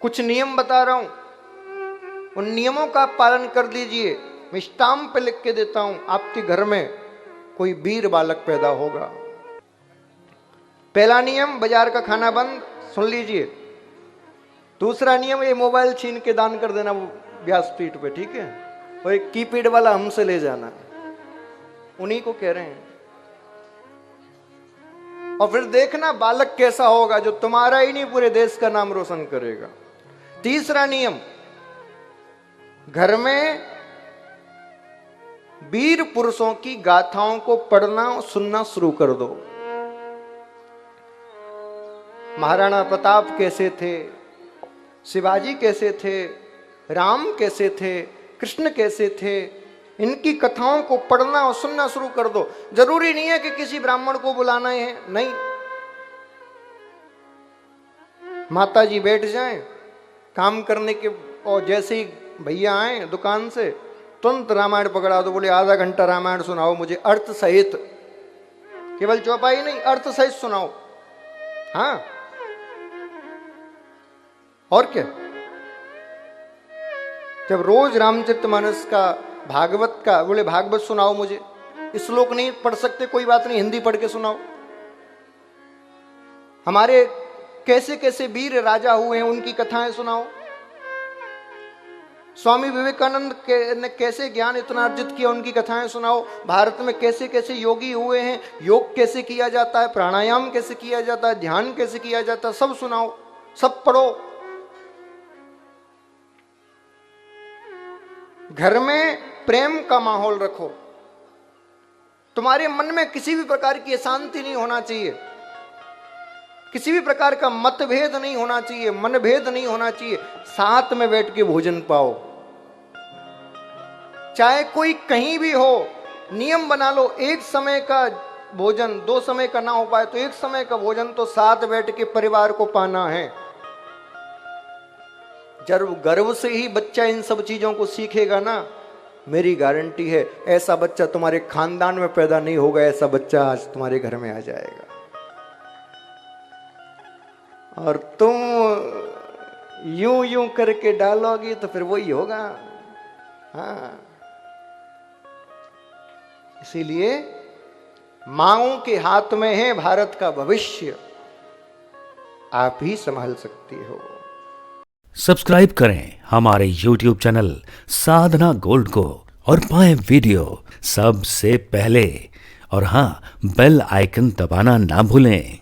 कुछ नियम बता रहा हूं, उन नियमों का पालन कर दीजिए। मैं स्टाम्प पे लिख के देता हूं, आपके घर में कोई वीर बालक पैदा होगा। पहला नियम, बाजार का खाना बंद, सुन लीजिए। दूसरा नियम, ये मोबाइल छीन के दान कर देना वो व्यासपीठ पे, ठीक है। और एक कीपैड वाला हमसे ले जाना, उन्हीं को कह रहे हैं। और फिर देखना बालक कैसा होगा, जो तुम्हारा ही नहीं पूरे देश का नाम रोशन करेगा। तीसरा नियम, घर में वीर पुरुषों की गाथाओं को पढ़ना और सुनना शुरू कर दो। महाराणा प्रताप कैसे थे, शिवाजी कैसे थे, राम कैसे थे, कृष्ण कैसे थे, इनकी कथाओं को पढ़ना और सुनना शुरू कर दो। जरूरी नहीं है कि किसी ब्राह्मण को बुलाना है, नहीं। माता जी बैठ जाएं काम करने के, और जैसे ही भैया आए दुकान से तुरंत रामायण पकड़ा दो। बोले आधा घंटा रामायण सुनाओ मुझे, अर्थ सहित, केवल चौपाई नहीं, अर्थ सहित सुनाओ। हाँ, और क्या। जब रोज रामचरितमानस का, भागवत का, बोले भागवत सुनाओ मुझे, श्लोक नहीं पढ़ सकते कोई बात नहीं, हिंदी पढ़ के सुनाओ। हमारे कैसे कैसे वीर राजा हुए हैं उनकी कथाएं सुनाओ। स्वामी विवेकानंद ने कैसे ज्ञान इतना अर्जित किया, उनकी कथाएं सुनाओ। भारत में कैसे कैसे योगी हुए हैं, योग कैसे किया जाता है, प्राणायाम कैसे किया जाता है, ध्यान कैसे किया जाता है, सब सुनाओ, सब पढ़ो। घर में प्रेम का माहौल रखो। तुम्हारे मन में किसी भी प्रकार की अशांति नहीं होना चाहिए, किसी भी प्रकार का मतभेद नहीं होना चाहिए, मनभेद नहीं होना चाहिए। साथ में बैठ के भोजन पाओ, चाहे कोई कहीं भी हो। नियम बना लो, एक समय का भोजन, 2 समय का ना हो पाए तो 1 समय का भोजन तो साथ बैठ के परिवार को पाना है। जब गर्व से ही बच्चा इन सब चीजों को सीखेगा ना, मेरी गारंटी है ऐसा बच्चा तुम्हारे खानदान में पैदा नहीं होगा, ऐसा बच्चा आज तुम्हारे घर में आ जाएगा। और तुम यूं यूं करके डालोगी तो फिर वही होगा। हाँ, इसीलिए मांओं के हाथ में है भारत का भविष्य, आप ही संभाल सकती हो। सब्सक्राइब करें हमारे YouTube चैनल साधना गोल्ड को और पाएं वीडियो सबसे पहले। और हाँ, बेल आइकन दबाना ना भूलें।